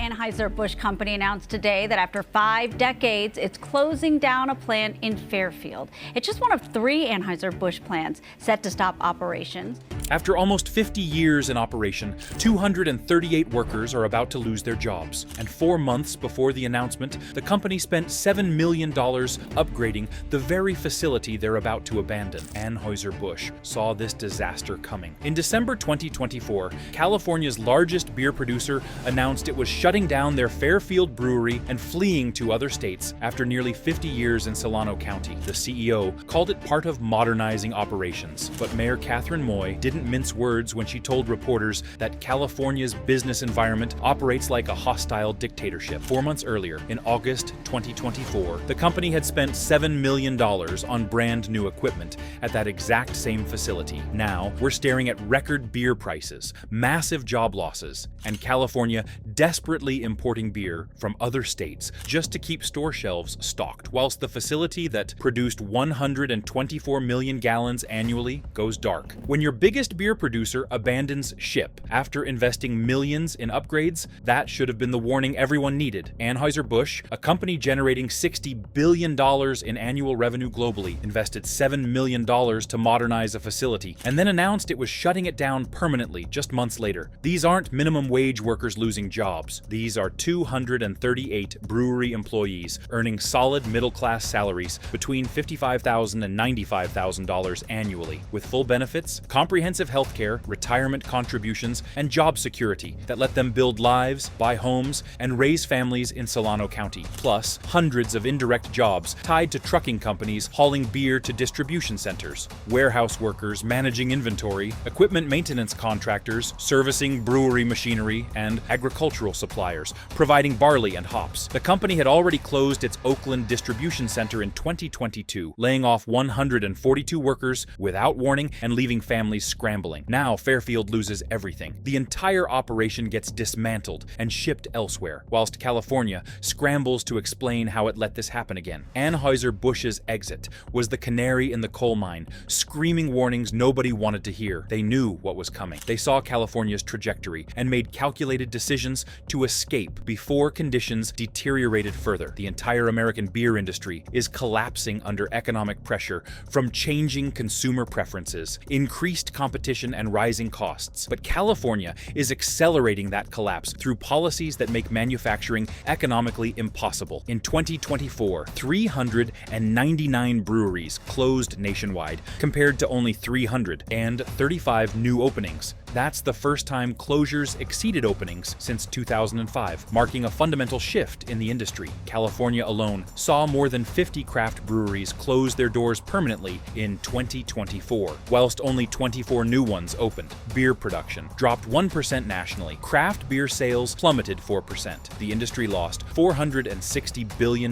Anheuser-Busch Company announced today that after 5 decades, it's closing down a plant in Fairfield. It's just one of 3 Anheuser-Busch plants set to stop operations. After almost 50 years in operation, 238 workers are about to lose their jobs. And 4 months before the announcement, the company spent $7 million upgrading the very facility they're about to abandon. Anheuser-Busch saw this disaster coming. In December 2024, California's largest beer producer announced it was shutting down their Fairfield brewery and fleeing to other states after nearly 50 years in Solano County. The CEO called it part of modernizing operations, but Mayor Catherine Moy didn't mince words when she told reporters that California's business environment operates like a hostile dictatorship. 4 months earlier, in August 2024, the company had spent $7 million on brand new equipment at that exact same facility. Now, we're staring at record beer prices, massive job losses, and California desperately importing beer from other states just to keep store shelves stocked, whilst the facility that produced 124 million gallons annually goes dark. When your biggest beer producer abandons ship after investing millions in upgrades, that should have been the warning everyone needed. Anheuser-Busch, a company generating $60 billion in annual revenue globally, invested $7 million to modernize a facility, and then announced it was shutting it down permanently just months later. These aren't minimum wage workers losing jobs. These are 238 brewery employees earning solid middle-class salaries between $55,000 and $95,000 annually, with full benefits, comprehensive healthcare, retirement contributions, and job security that let them build lives, buy homes, and raise families in Solano County, plus hundreds of indirect jobs tied to trucking companies hauling beer to distribution centers, warehouse workers managing inventory, equipment maintenance contractors servicing brewery machinery, and agricultural suppliers providing barley and hops. The company had already closed its Oakland distribution center in 2022, laying off 142 workers without warning and leaving families scrambling. Now Fairfield loses everything. The entire operation gets dismantled and shipped elsewhere, whilst California scrambles to explain how it let this happen again. Anheuser-Busch's exit was the canary in the coal mine, screaming warnings nobody wanted to hear. They knew what was coming. They saw California's trajectory and made calculated decisions to escape before conditions deteriorated further. The entire American beer industry is collapsing under economic pressure from changing consumer preferences, increased competition, and rising costs. But California is accelerating that collapse through policies that make manufacturing economically impossible. In 2024, 399 breweries closed nationwide, compared to only 300, and 35 new openings. That's the first time closures exceeded openings since 2005, marking a fundamental shift in the industry. California alone saw more than 50 craft breweries close their doors permanently in 2024, whilst only 24 new ones opened. Beer production dropped 1% nationally. Craft beer sales plummeted 4%. The industry lost $460 billion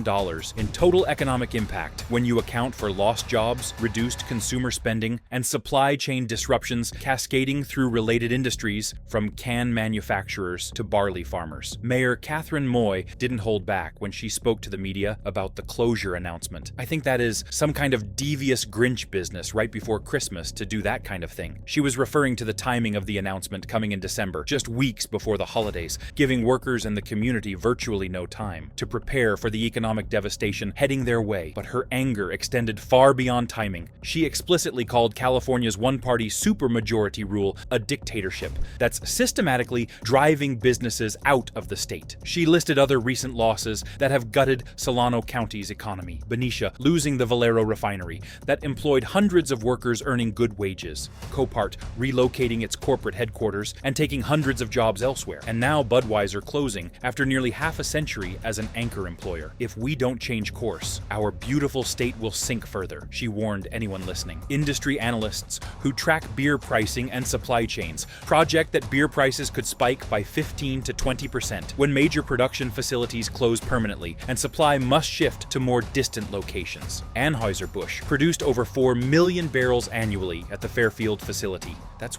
in total economic impact when you account for lost jobs, reduced consumer spending, and supply chain disruptions cascading through related industries from can manufacturers to barley farmers. Mayor Catherine Moy didn't hold back when she spoke to the media about the closure announcement. I think that is some kind of devious Grinch business right before Christmas to do that kind of thing. She was referring to the timing of the announcement coming in December, just weeks before the holidays, giving workers and the community virtually no time to prepare for the economic devastation heading their way. But her anger extended far beyond timing. She explicitly called California's one-party supermajority rule a dictatorship that's systematically driving businesses out of the state. She listed other recent losses that have gutted Solano County's economy. Benicia losing the Valero refinery that employed hundreds of workers earning good wages. Copart relocating its corporate headquarters and taking hundreds of jobs elsewhere. And now Budweiser closing after nearly half a century as an anchor employer. If we don't change course, our beautiful state will sink further, she warned anyone listening. Industry analysts who track beer pricing and supply chains project that beer prices could spike by 15 to 20% when major production facilities close permanently and supply must shift to more distant locations. Anheuser-Busch produced over 4 million barrels annually at the Fairfield facility. That's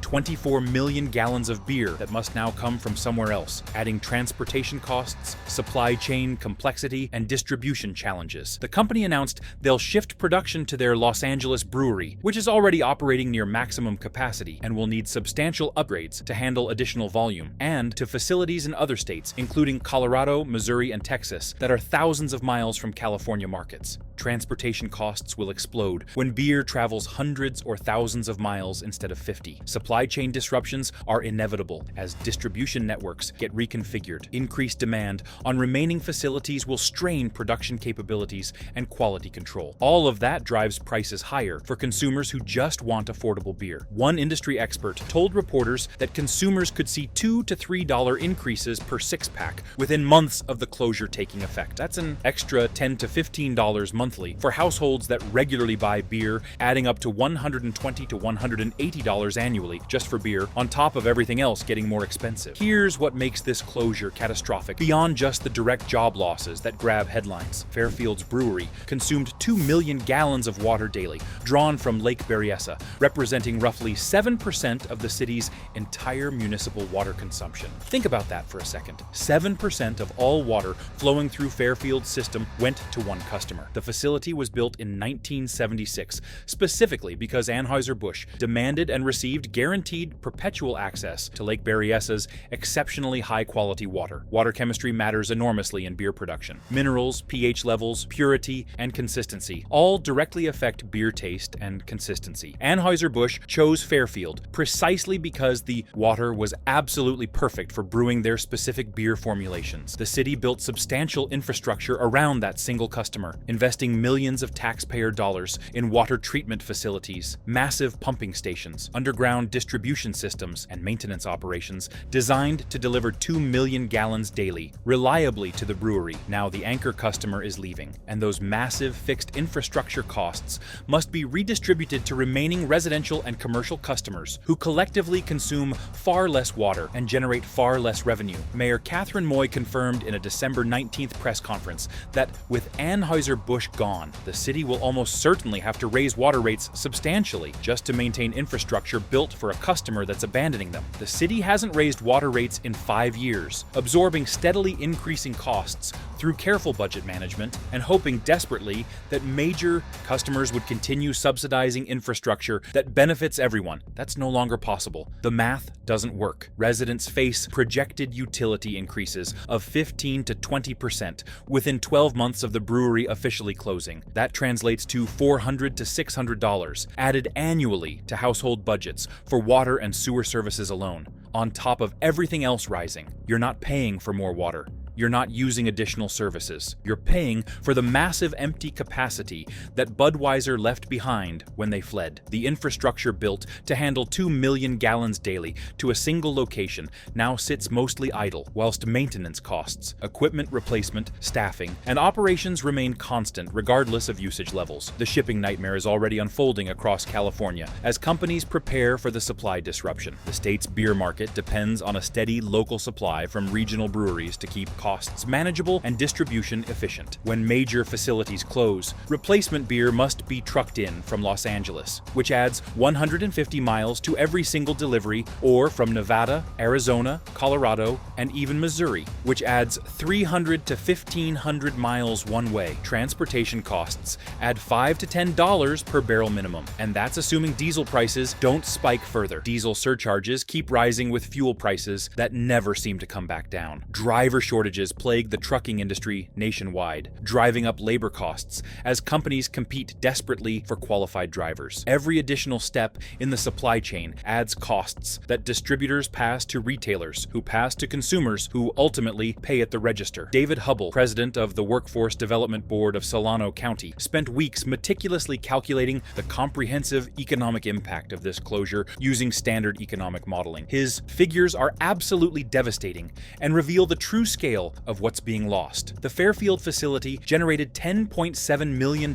24 million gallons of beer that must now come from somewhere else, adding transportation costs, supply chain complexity, and distribution challenges. The company announced they'll shift production to their Los Angeles brewery, which is already operating near maximum capacity capacity and will need substantial upgrades to handle additional volume, and to facilities in other states, including Colorado, Missouri, and Texas, that are thousands of miles from California markets. Transportation costs will explode when beer travels hundreds or thousands of miles instead of 50. Supply chain disruptions are inevitable as distribution networks get reconfigured. Increased demand on remaining facilities will strain production capabilities and quality control. All of that drives prices higher for consumers who just want affordable beer. One industry expert told reporters that consumers could see $2 to $3 increases per six-pack within months of the closure taking effect. That's an extra $10 to $15 monthly for households that regularly buy beer, adding up to $120 to $180 annually just for beer, on top of everything else getting more expensive. Here's what makes this closure catastrophic beyond just the direct job losses that grab headlines. Fairfield's brewery consumed 2 million gallons of water daily, drawn from Lake Berryessa, representing roughly 7% of the city's entire municipal water consumption. Think about that for a second. 7% of all water flowing through Fairfield's system went to one customer. The facility was built in 1976, specifically because Anheuser-Busch demanded and received guaranteed perpetual access to Lake Berryessa's exceptionally high-quality water. Water chemistry matters enormously in beer production. Minerals, pH levels, purity, and consistency all directly affect beer taste and consistency. Anheuser-Busch chose Fairfield precisely because the water was absolutely perfect for brewing their specific beer formulations. The city built substantial infrastructure around that single customer, investing millions of taxpayer dollars in water treatment facilities, massive pumping stations, underground distribution systems, and maintenance operations designed to deliver 2 million gallons daily, reliably to the brewery. Now the anchor customer is leaving, and those massive fixed infrastructure costs must be redistributed to remaining residential and commercial customers who collectively consume far less water and generate far less revenue. Mayor Catherine Moy confirmed in a December 19th press conference that with Anheuser-Busch gone, the city will almost certainly have to raise water rates substantially just to maintain infrastructure built for a customer that's abandoning them. The city hasn't raised water rates in 5 years, absorbing steadily increasing costs through careful budget management and hoping desperately that major customers would continue subsidizing infrastructure that benefits everyone. That's no longer possible. The math doesn't work. Residents face projected utility increases of 15 to 20% within 12 months of the brewery officially closing. That translates to $400 to $600 added annually to household budgets for water and sewer services alone. On top of everything else rising, you're not paying for more water. You're not using additional services. You're paying for the massive empty capacity that Budweiser left behind when they fled. The infrastructure built to handle 2 million gallons daily to a single location now sits mostly idle, whilst maintenance costs, equipment replacement, staffing, and operations remain constant regardless of usage levels. The shipping nightmare is already unfolding across California as companies prepare for the supply disruption. The state's beer market depends on a steady local supply from regional breweries to keep costs manageable and distribution efficient. When major facilities close, replacement beer must be trucked in from Los Angeles, which adds 150 miles to every single delivery, or from Nevada, Arizona, Colorado, and even Missouri, which adds 300 to 1,500 miles one way. Transportation costs add $5 to $10 per barrel minimum, and that's assuming diesel prices don't spike further. Diesel surcharges keep rising with fuel prices that never seem to come back down. Driver shortages plague the trucking industry nationwide, driving up labor costs as companies compete desperately for qualified drivers. Every additional step in the supply chain adds costs that distributors pass to retailers, who pass to consumers, who ultimately pay at the register. David Hubble, president of the Workforce Development Board of Solano County, spent weeks meticulously calculating the comprehensive economic impact of this closure using standard economic modeling. His figures are absolutely devastating and reveal the true scale of what's being lost. The Fairfield facility generated $10.7 million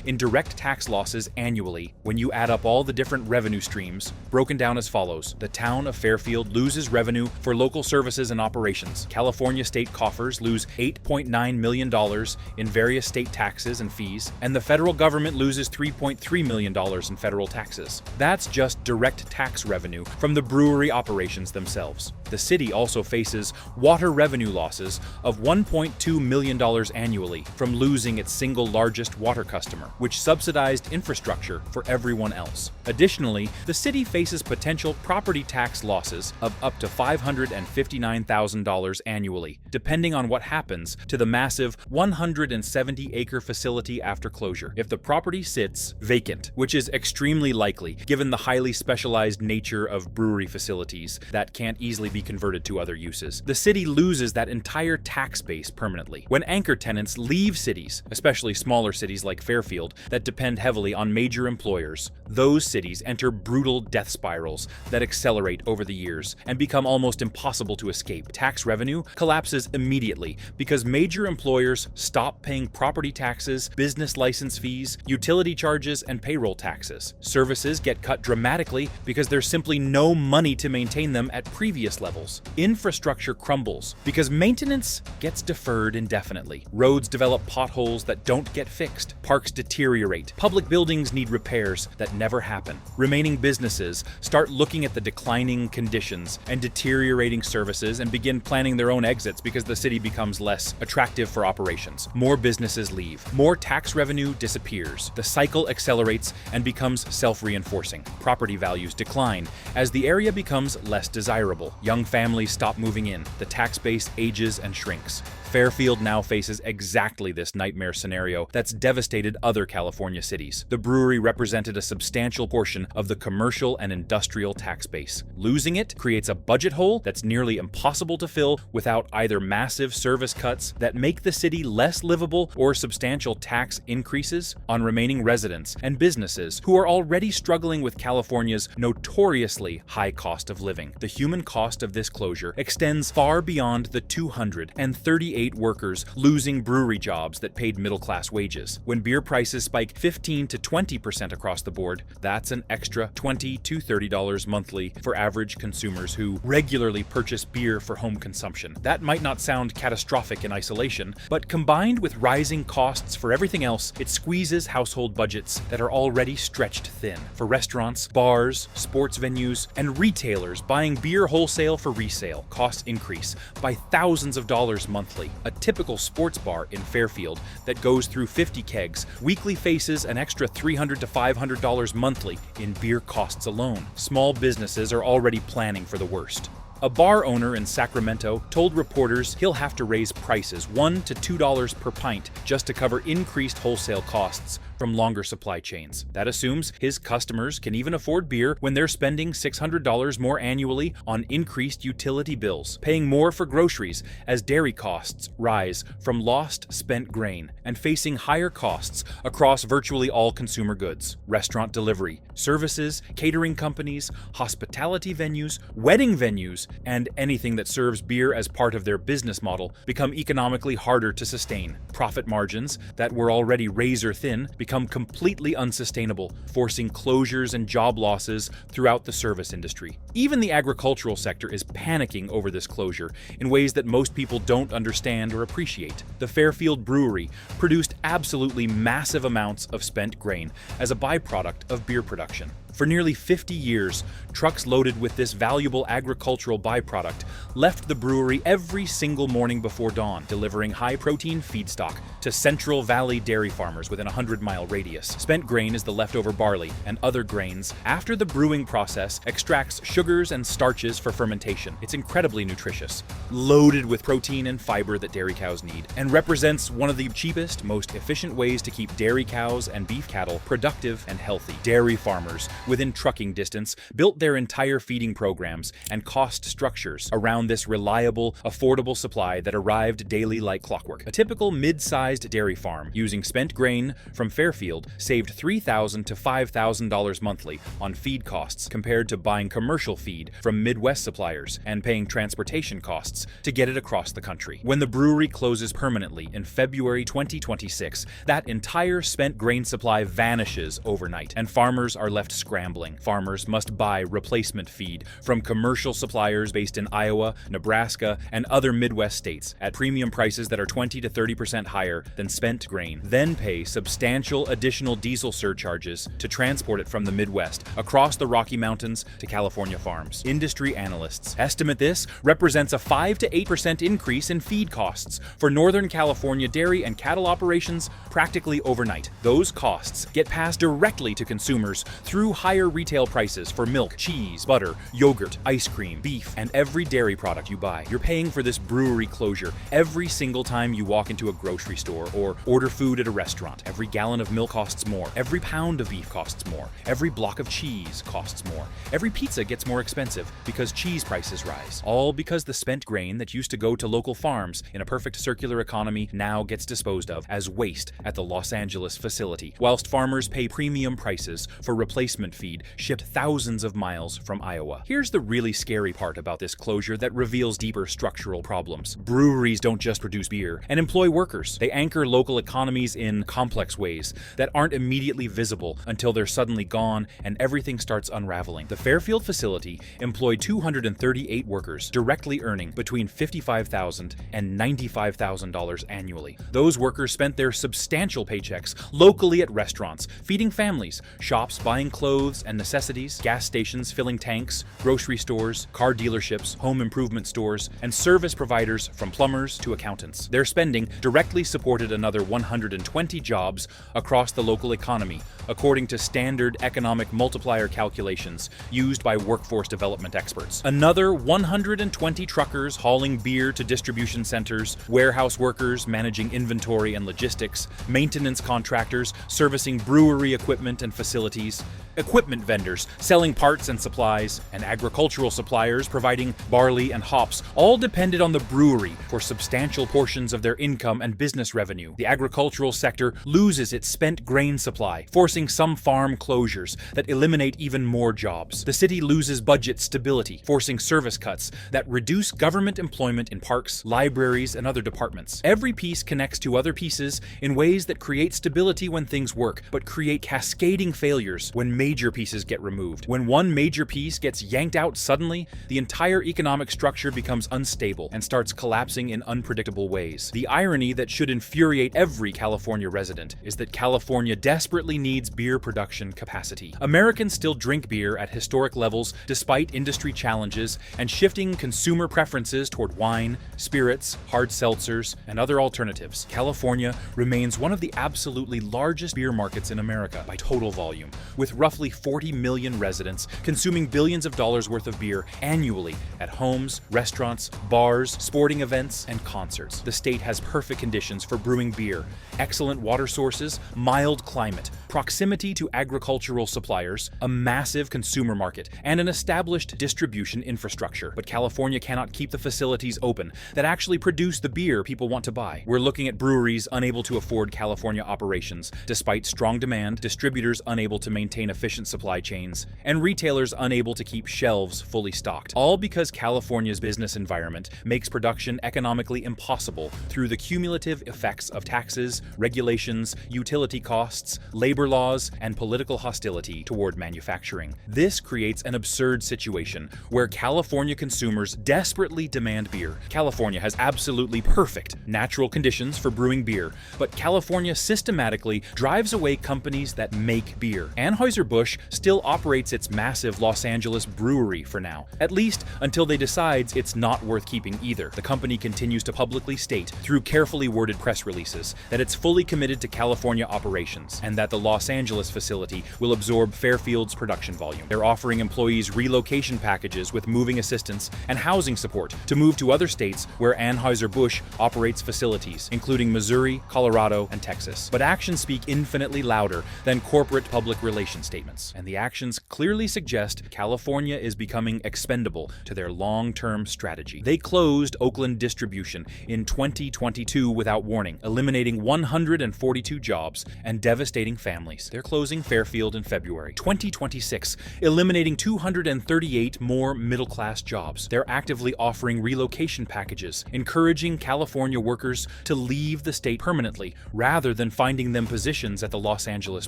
in direct tax losses annually when you add up all the different revenue streams, broken down as follows. The town of Fairfield loses revenue for local services and operations. California state coffers lose $8.9 million in various state taxes and fees, and the federal government loses $3.3 million in federal taxes. That's just direct tax revenue from the brewery operations themselves. The city also faces water revenue losses of $1.2 million annually from losing its single largest water customer, which subsidized infrastructure for everyone else. Additionally, the city faces potential property tax losses of up to $559,000 annually, depending on what happens to the massive 170-acre facility after closure. If the property sits vacant, which is extremely likely given the highly specialized nature of brewery facilities that can't easily be converted to other uses, the city loses that entire tax base permanently. When anchor tenants leave cities, especially smaller cities like Fairfield that depend heavily on major employers, those cities enter brutal death spirals that accelerate over the years and become almost impossible to escape. Tax revenue collapses immediately because major employers stop paying property taxes, business license fees, utility charges, and payroll taxes. Services get cut dramatically because there's simply no money to maintain them at previous levels. Infrastructure crumbles because maintenance gets deferred indefinitely. Roads develop potholes that don't get fixed. Parks deteriorate. Public buildings need repairs that never happen. Remaining businesses start looking at the declining conditions and deteriorating services and begin planning their own exits because the city becomes less attractive for operations. More businesses leave. More tax revenue disappears. The cycle accelerates and becomes self-reinforcing. Property values decline as the area becomes less desirable. Young families stop moving in. The tax base ages and shrinks. Fairfield now faces exactly this nightmare scenario that's devastated other California cities. The brewery represented a substantial portion of the commercial and industrial tax base. Losing it creates a budget hole that's nearly impossible to fill without either massive service cuts that make the city less livable or substantial tax increases on remaining residents and businesses who are already struggling with California's notoriously high cost of living. The human cost of this closure extends far beyond the 238 workers losing brewery jobs that paid middle-class wages. When beer prices spike 15 to 20% across the board, that's an extra $20 to $30 monthly for average consumers who regularly purchase beer for home consumption. That might not sound catastrophic in isolation, but combined with rising costs for everything else, it squeezes household budgets that are already stretched thin. For restaurants, bars, sports venues, and retailers buying beer wholesale for resale, costs increase by thousands of dollars monthly. A typical sports bar in Fairfield that goes through 50 kegs weekly faces an extra $300 to $500 monthly in beer costs alone. Small businesses are already planning for the worst. A bar owner in Sacramento told reporters he'll have to raise prices $1 to $2 per pint just to cover increased wholesale costs from longer supply chains. That assumes his customers can even afford beer when they're spending $600 more annually on increased utility bills, paying more for groceries as dairy costs rise from lost spent grain, and facing higher costs across virtually all consumer goods. Restaurant delivery, services, catering companies, hospitality venues, wedding venues, and anything that serves beer as part of their business model become economically harder to sustain. Profit margins that were already razor thin become completely unsustainable, forcing closures and job losses throughout the service industry. Even the agricultural sector is panicking over this closure in ways that most people don't understand or appreciate. The Fairfield Brewery produced absolutely massive amounts of spent grain as a byproduct of beer production. For nearly 50 years, trucks loaded with this valuable agricultural byproduct left the brewery every single morning before dawn, delivering high-protein feedstock to Central Valley dairy farmers within a 100-mile radius. Spent grain is the leftover barley and other grains after the brewing process extracts sugars and starches for fermentation. It's incredibly nutritious, loaded with protein and fiber that dairy cows need, and represents one of the cheapest, most efficient ways to keep dairy cows and beef cattle productive and healthy. Dairy farmers within trucking distance built their entire feeding programs and cost structures around this reliable, affordable supply that arrived daily like clockwork. A typical mid-sized dairy farm using spent grain from Fairfield saved $3,000 to $5,000 monthly on feed costs compared to buying commercial feed from Midwest suppliers and paying transportation costs to get it across the country. When the brewery closes permanently in February 2026, that entire spent grain supply vanishes overnight, and farmers are left scrambling scrambling. Farmers must buy replacement feed from commercial suppliers based in Iowa, Nebraska, and other Midwest states at premium prices that are 20 to 30% higher than spent grain, then pay substantial additional diesel surcharges to transport it from the Midwest across the Rocky Mountains to California farms. Industry analysts estimate this represents a 5 to 8% increase in feed costs for Northern California dairy and cattle operations practically overnight. Those costs get passed directly to consumers through higher retail prices for milk, cheese, butter, yogurt, ice cream, beef, and every dairy product you buy. You're paying for this brewery closure every single time you walk into a grocery store or order food at a restaurant. Every gallon of milk costs more. Every pound of beef costs more. Every block of cheese costs more. Every pizza gets more expensive because cheese prices rise. All because the spent grain that used to go to local farms in a perfect circular economy now gets disposed of as waste at the Los Angeles facility, whilst farmers pay premium prices for replacement feed shipped thousands of miles from Iowa. Here's the really scary part about this closure that reveals deeper structural problems. Breweries don't just produce beer and employ workers. They anchor local economies in complex ways that aren't immediately visible until they're suddenly gone and everything starts unraveling. The Fairfield facility employed 238 workers, directly earning between $55,000 and $95,000 annually. Those workers spent their substantial paychecks locally at restaurants, feeding families, shops buying clothes and necessities, gas stations filling tanks, grocery stores, car dealerships, home improvement stores, and service providers from plumbers to accountants. Their spending directly supported another 120 jobs across the local economy, according to standard economic multiplier calculations used by workforce development experts. Another 120 truckers hauling beer to distribution centers, warehouse workers managing inventory and logistics, maintenance contractors servicing brewery equipment and facilities, equipment vendors selling parts and supplies, and agricultural suppliers providing barley and hops all depended on the brewery for substantial portions of their income and business revenue. The agricultural sector loses its spent grain supply, forcing some farm closures that eliminate even more jobs. The city loses budget stability, forcing service cuts that reduce government employment in parks, libraries, and other departments. Every piece connects to other pieces in ways that create stability when things work, but create cascading failures when major pieces get removed. When one major piece gets yanked out suddenly, the entire economic structure becomes unstable and starts collapsing in unpredictable ways. The irony that should infuriate every California resident is that California desperately needs beer production capacity. Americans still drink beer at historic levels despite industry challenges and shifting consumer preferences toward wine, spirits, hard seltzers, and other alternatives. California remains one of the absolutely largest beer markets in America by total volume, with roughly 40 million residents consuming billions of dollars worth of beer annually at homes, restaurants, bars, sporting events, and concerts. The state has perfect conditions for brewing beer, excellent water sources, mild climate, proximity to agricultural suppliers, a massive consumer market, and an established distribution infrastructure. But California cannot keep the facilities open that actually produce the beer people want to buy. We're looking at breweries unable to afford California operations despite strong demand, distributors unable to maintain efficient supply chains, and retailers unable to keep shelves fully stocked. All because California's business environment makes production economically impossible through the cumulative effects of taxes, regulations, utility costs, labor laws, and political hostility toward manufacturing. This creates an absurd situation where California consumers desperately demand beer. California has absolutely perfect natural conditions for brewing beer, but California systematically drives away companies that make beer. Anheuser-Busch still operates its massive Los Angeles brewery for now, at least until they decides it's not worth keeping either. The company continues to publicly state through carefully worded press releases that it's fully committed to California operations and that the Los Angeles facility will absorb Fairfield's production volume. They're offering employees relocation packages with moving assistance and housing support to move to other states where Anheuser-Busch operates facilities, including Missouri, Colorado, and Texas. But actions speak infinitely louder than corporate public relations statements, and the actions clearly suggest California is becoming expendable to their long-term strategy. They closed Oakland distribution in 2022 without warning, eliminating 142 jobs and devastating families. They're closing Fairfield in February 2026, eliminating 238 more middle-class jobs. They're actively offering relocation packages, encouraging California workers to leave the state permanently rather than finding them positions at the Los Angeles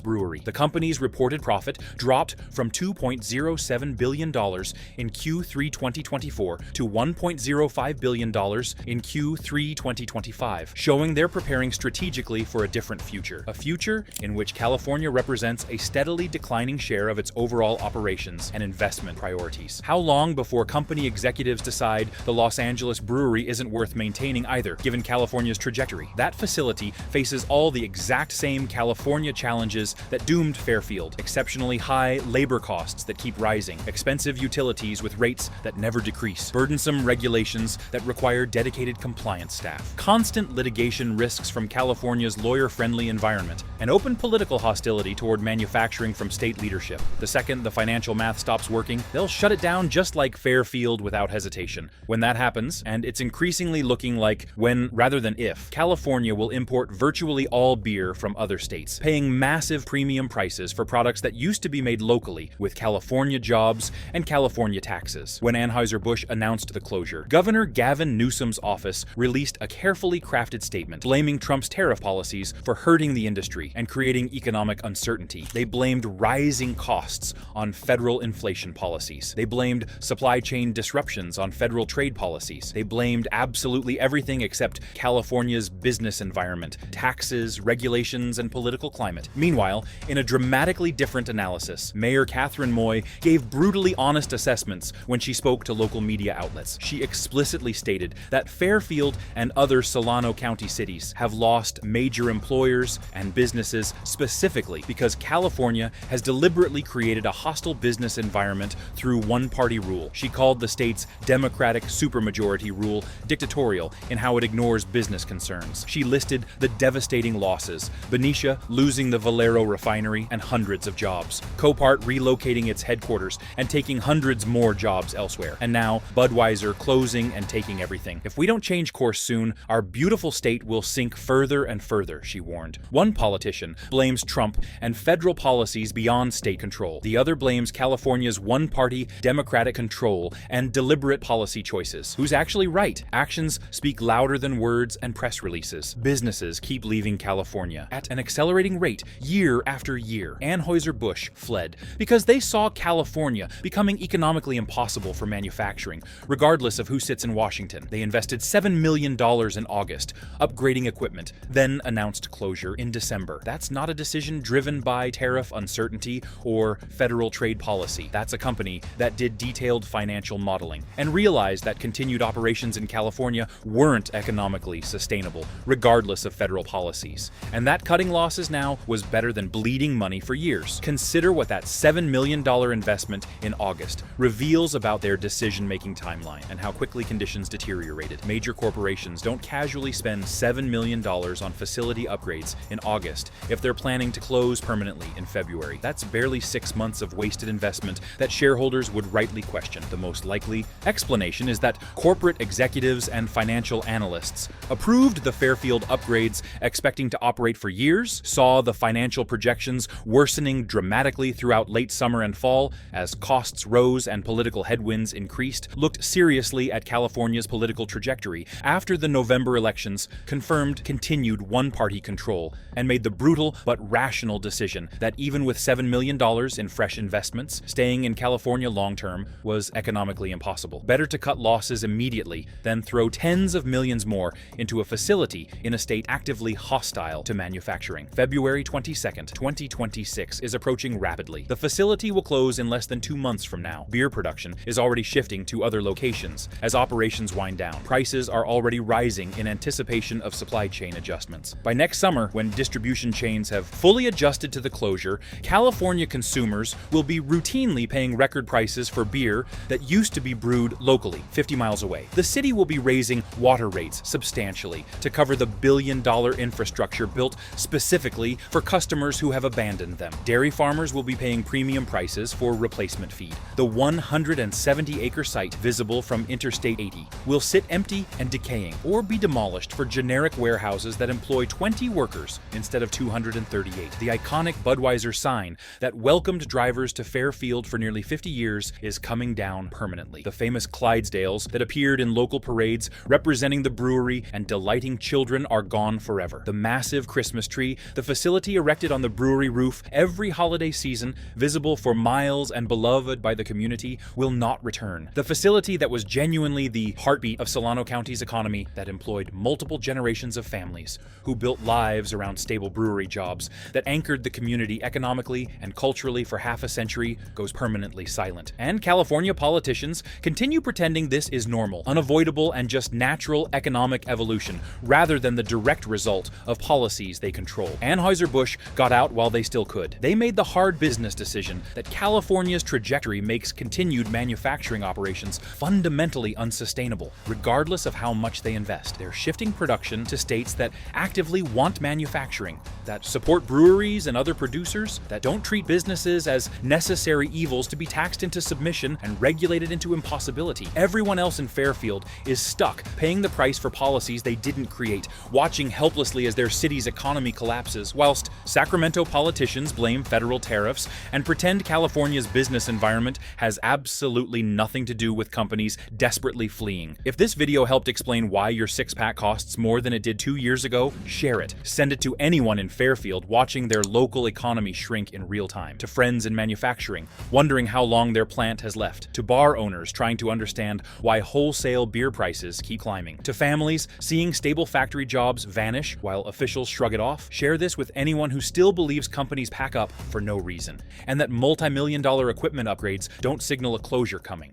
brewery. The company's reported profit profit dropped from $2.07 billion in Q3 2024 to $1.05 billion in Q3 2025, showing they're preparing strategically for a different future. A future in which California represents a steadily declining share of its overall operations and investment priorities. How long before company executives decide the Los Angeles brewery isn't worth maintaining either, given California's trajectory? That facility faces all the exact same California challenges that doomed Fairfield: exceptionally high labor costs that keep rising, expensive utilities with rates that never decrease, burdensome regulations that require dedicated compliance staff, constant litigation risks from California's lawyer-friendly environment, and open political hostility toward manufacturing from state leadership. The second the financial math stops working, they'll shut it down just like Fairfield without hesitation. When that happens, and it's increasingly looking like when rather than if, California will import virtually all beer from other states, paying massive premium prices for products that used to be made locally with California jobs and California taxes. When Anheuser-Busch announced the closure, Governor Gavin Newsom's office released a carefully crafted statement blaming Trump's tariff policies for hurting the industry and creating economic uncertainty. They blamed rising costs on federal inflation policies. They blamed supply chain disruptions on federal trade policies. They blamed absolutely everything except California's business environment, taxes, regulations, and political climate. Meanwhile, in a dramatically different analysis, Mayor Catherine Moy gave brutally honest assessments when she spoke to local media outlets. She explicitly stated that Fairfield and other Solano County cities have lost major employers and businesses specifically because California has deliberately created a hostile business environment through one-party rule. She called the state's Democratic supermajority rule dictatorial in how it ignores business concerns. She listed the devastating losses: Benicia losing the Valero refinery and hundreds of jobs, Copart relocating its headquarters and taking hundreds more jobs elsewhere, and now Budweiser closing and taking everything. If we don't change course soon, our beautiful state will sink further and further, she warned. One politician blames Trump and federal policies beyond state control. The other blames California's one-party Democratic control and deliberate policy choices. Who's actually right? Actions speak louder than words and press releases. Businesses keep leaving California at an accelerating rate year after year. Anheuser-Busch fled because they saw California becoming economically impossible for manufacturing, regardless of who sits in Washington. They invested $7 million in August, upgrading equipment, then announced closure in December. That's not a decision driven by tariff uncertainty or federal trade policy. That's a company that did detailed financial modeling and realized that continued operations in California weren't economically sustainable, regardless of federal policies. And that cutting losses now was better than bleeding money for years. Consider what that $7 million investment in August reveals about their decision-making timeline and how quickly conditions deteriorated. Major corporations don't casually spend $7 million on facility upgrades in August if they're planning to close permanently in February. That's barely 6 months of wasted investment that shareholders would rightly question. The most likely explanation is that corporate executives and financial analysts approved the Fairfield upgrades expecting to operate for years, saw the financial projections worsening dramatically throughout late summer and fall as costs rose and political headwinds increased, looked seriously at California's political trajectory after the November elections, confirmed continued one-party control, and made the brutal but rational decision that even with $7 million in fresh investments, staying in California long-term was economically impossible. Better to cut losses immediately than throw tens of millions more into a facility in a state actively hostile to manufacturing. February 22nd, 2026 is approaching rapidly. The facility will close in less than 2 months from now. Beer production is already shifting to other locations as operations wind down. Prices are already rising in anticipation of supply chain adjustments. By next summer, when distribution chains have fully adjusted to the closure, California consumers will be routinely paying record prices for beer that used to be brewed locally, 50 miles away. The city will be raising water rates substantially to cover the billion-dollar infrastructure built specifically for customers who have abandoned them. Dairy farmers will be paying premium prices for replacement feed. The 170-acre site visible from Interstate 80 will sit empty and decaying or be demolished for generic warehouses that employ 20 workers instead of 238. The iconic Budweiser sign that welcomed drivers to Fairfield for nearly 50 years is coming down permanently. The famous Clydesdales that appeared in local parades representing the brewery and delighting children are gone forever. The massive Christmas tree, the facility erected on the brewery roof every holiday holiday season, visible for miles and beloved by the community, will not return. The facility that was genuinely the heartbeat of Solano County's economy, that employed multiple generations of families, who built lives around stable brewery jobs, that anchored the community economically and culturally for half a century, goes permanently silent. And California politicians continue pretending this is normal, unavoidable, and just natural economic evolution, rather than the direct result of policies they control. Anheuser-Busch got out while they still could. They made the hard business decision that California's trajectory makes continued manufacturing operations fundamentally unsustainable, regardless of how much they invest. They're shifting production to states that actively want manufacturing, that support breweries and other producers, that don't treat businesses as necessary evils to be taxed into submission and regulated into impossibility. Everyone else in Fairfield is stuck paying the price for policies they didn't create, watching helplessly as their city's economy collapses, whilst Sacramento politicians blame federal tariffs and pretend California's business environment has absolutely nothing to do with companies desperately fleeing. If this video helped explain why your six-pack costs more than it did 2 years ago, share it. Send it to anyone in Fairfield watching their local economy shrink in real time, to friends in manufacturing wondering how long their plant has left, to bar owners trying to understand why wholesale beer prices keep climbing, to families seeing stable factory jobs vanish while officials shrug it off. Share this with anyone who still believes companies pack up for no reason, and that multi-million-dollar equipment upgrades don't signal a closure coming.